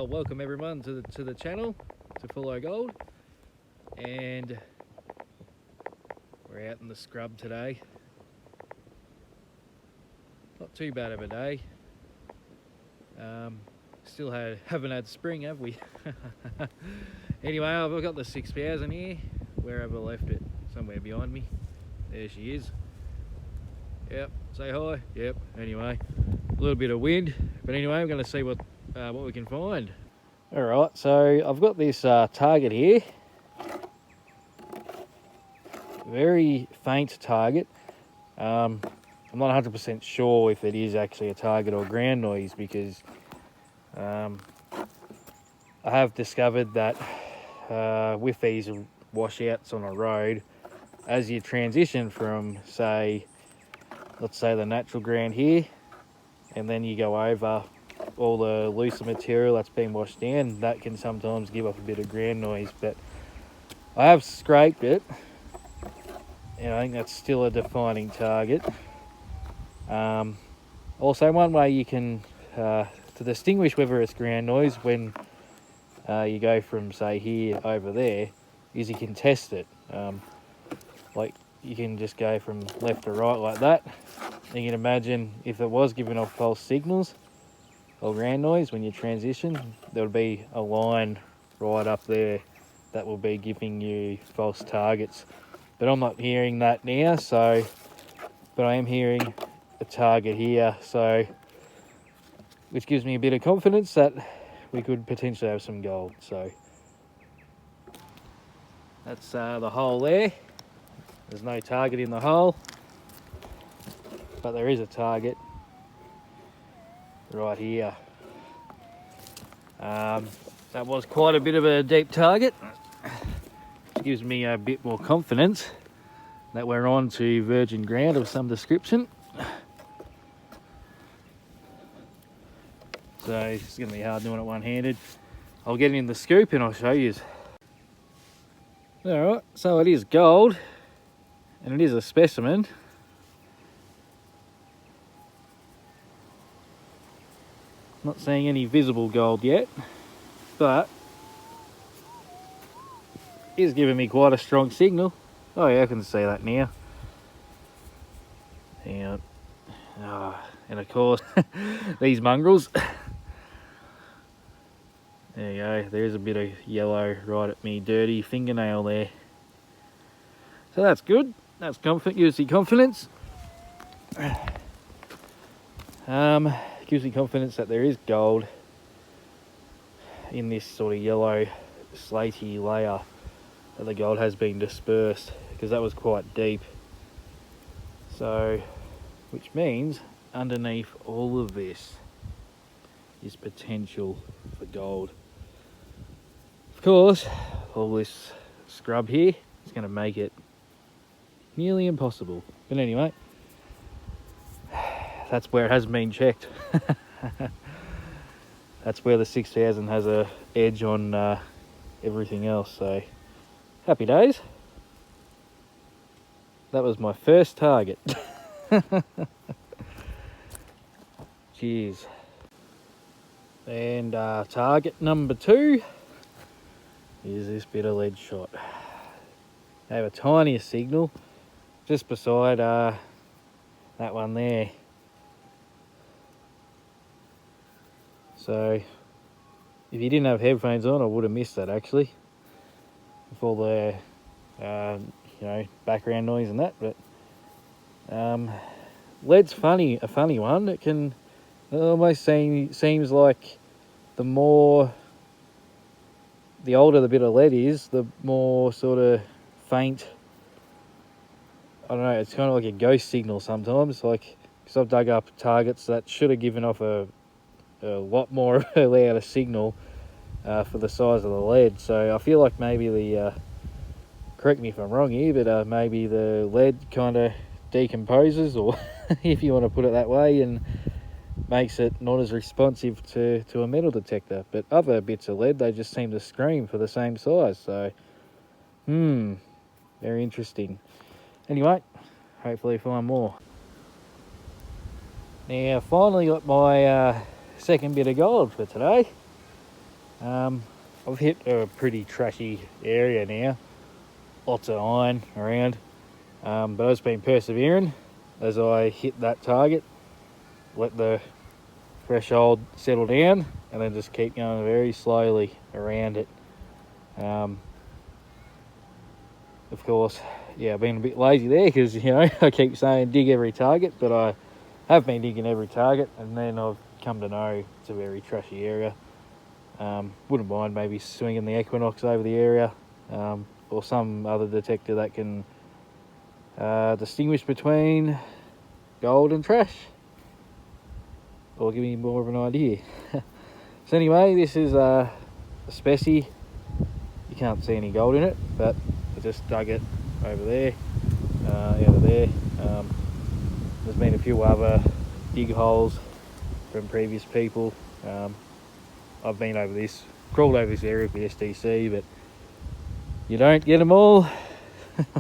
Well, welcome everyone to the channel, to Ful-O Gold, and we're out in the scrub today. Not too bad of a day. Still haven't had spring, have we? Anyway, I've got the 6000 here, wherever I left it, somewhere behind me. There she is. Yep, say hi. Yep, anyway, a little bit of wind, but anyway, I'm going to see what we can find. Alright, so I've got this target here. Very faint target. I'm not 100% sure if it is actually a target or ground noise, because I have discovered that with these washouts on a road, as you transition from, let's say the natural ground here, and then you go over all the looser material that's been washed down, that can sometimes give off a bit of ground noise. But I have scraped it, and I think that's still a defining target. Also, one way you can to distinguish whether it's ground noise when you go from, say, here over there, is you can test it. Like, you can just go from left to right like that. You can imagine if it was giving off false signals or ground noise when you transition, there would be a line right up there that will be giving you false targets. But I'm not hearing that now, but I am hearing a target here, which gives me a bit of confidence that we could potentially have some gold. So that's the hole there. There's no target in the hole, but there is a target right here. That was quite a bit of a deep target, which gives me a bit more confidence that we're on to virgin ground of some description. So it's going to be hard doing it one-handed. I'll get it in the scoop and I'll show you. Alright, so it is gold, and it is a specimen. Not seeing any visible gold yet, but it is giving me quite a strong signal. Oh yeah, I can see that now. And of course, these mongrels. There you go, there's a bit of yellow right at me dirty fingernail there. So that's good, that's gives me confidence. Gives me confidence that there is gold in this sort of yellow slaty layer, that the gold has been dispersed, because that was quite deep. So, which means underneath all of this is potential for gold. Of course, all this scrub here is going to make it nearly impossible. But anyway, that's where it hasn't been checked. That's where the 6000 has a edge on everything else. So happy days. That was my first target. Cheers. And target number 2 is this bit of lead shot. They have a tinier signal just beside that one there. So if you didn't have headphones on, I would have missed that actually, with all the background noise and that. But lead's a funny one. It almost seems like the older the bit of lead is, the more sort of faint. I don't know, it's kind of like a ghost signal sometimes. Like, because I've dug up targets that should have given off a lot more of a louder signal for the size of the lead. So I feel like maybe correct me if I'm wrong here, but maybe the lead kind of decomposes, or if you want to put it that way, and makes it not as responsive to a metal detector. But other bits of lead, they just seem to scream for the same size. So very interesting. Anyway, hopefully find more. Now, finally got my second bit of gold for today. I've hit a pretty trashy area now, lots of iron around, but I've just been persevering as I hit that target, let the threshold settle down, and then just keep going very slowly around it. Of course, yeah, I've been a bit lazy there because, you know, I keep saying dig every target, but I have been digging every target, and then I've come to know it's a very trashy area. Wouldn't mind maybe swinging the Equinox over the area, or some other detector that can distinguish between gold and trash, or give me more of an idea. So anyway, this is a specie. You can't see any gold in it, but I just dug it over there, out of there. There's been a few other dig holes from previous people. I've been over this, crawled over this area with the SDC, but you don't get them all,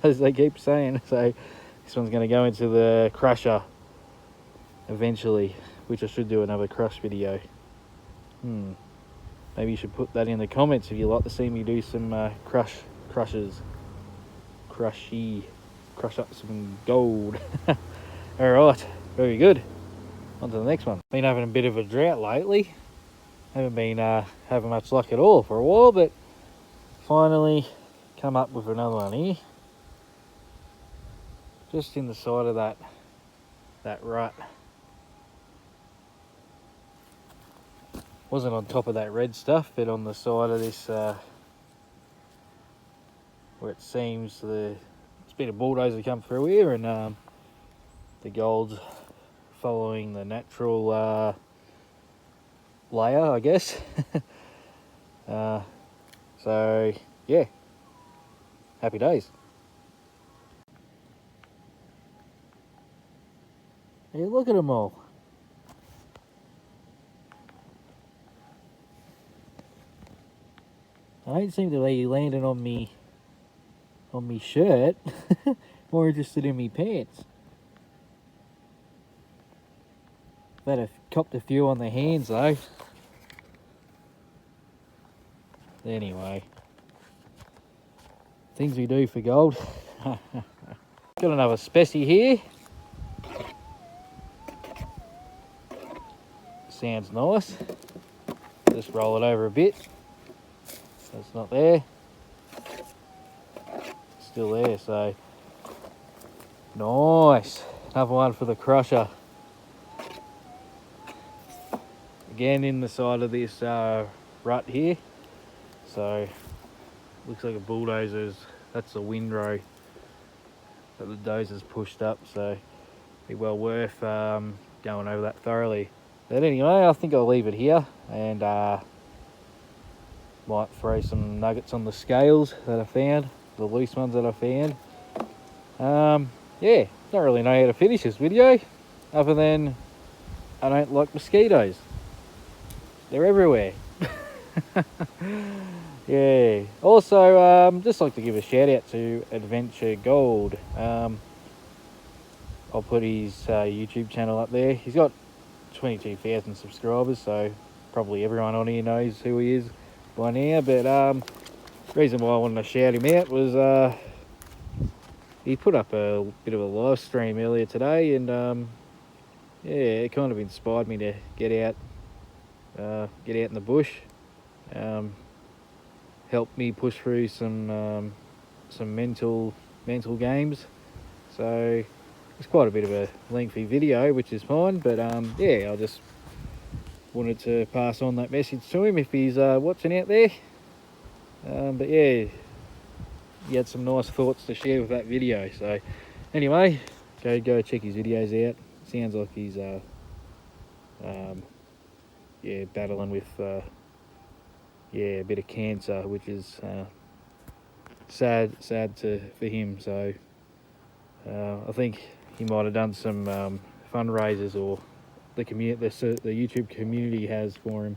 as they keep saying. So this one's going to go into the crusher eventually, which I should do another crush video. Maybe you should put that in the comments if you'd like to see me do some crush up some gold. Alright, very good. On to the next one. Been having a bit of a drought lately. Haven't been having much luck at all for a while, but finally come up with another one here. Just in the side of that rut. Wasn't on top of that red stuff, but on the side of this where it seems it's been a bulldozer come through here, and the gold's following the natural layer, I guess. So yeah, happy days. Hey, look at them all. I don't seem to be landing on me shirt. More interested in me pants. Better copped a few on the hands though. Anyway, things we do for gold. Got another specie here. Sounds nice. Just roll it over a bit. It's not there. Still there, so nice. Another one for the crusher. Again in the side of this rut here. So looks like a bulldozer's, that's the windrow that the dozer's pushed up, so be well worth going over that thoroughly. But anyway, I think I'll leave it here, and might throw some nuggets on the scales that I found, the loose ones that I found. Yeah, don't really know how to finish this video, other than I don't like mosquitoes. They're everywhere. Yeah. Also, just like to give a shout out to Adventure Gold. I'll put his YouTube channel up there. He's got 22,000 subscribers, so probably everyone on here knows who he is by now. But the reason why I wanted to shout him out was he put up a bit of a live stream earlier today, and yeah, it kind of inspired me to get out in the bush. Helped me push through some mental games. So it's quite a bit of a lengthy video, which is fine, but yeah, I just wanted to pass on that message to him if he's watching out there. But yeah, he had some nice thoughts to share with that video. So anyway, go check his videos out. Sounds like he's yeah, battling with yeah, a bit of cancer, which is sad for him. So I think he might have done some fundraisers, or the YouTube community has for him.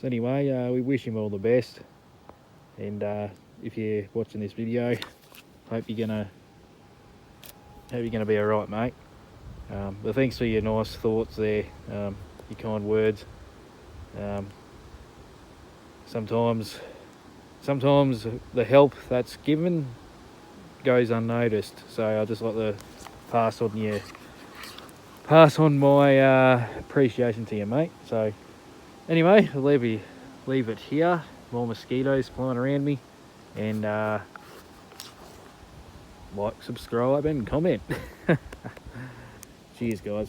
So anyway, we wish him all the best, and if you're watching this video, hope you're gonna be all right, mate. But thanks for your nice thoughts there, your kind words. sometimes the help that's given goes unnoticed. So I just like to pass on my appreciation to you, mate. So anyway, I'll leave it here. More mosquitoes flying around me, and like, subscribe and comment. Cheers, guys.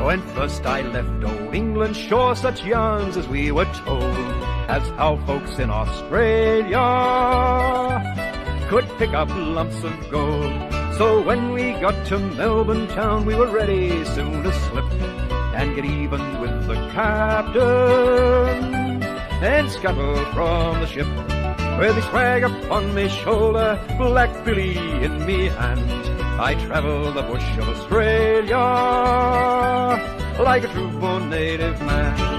When first I left old England, sure such yarns as we were told, as how folks in Australia could pick up lumps of gold. So when we got to Melbourne town, we were ready soon to slip and get even with the captain and scuttle from the ship. With his swag upon me shoulder, Black Billy in me hand, I travel the bush of Australia like a true born native man.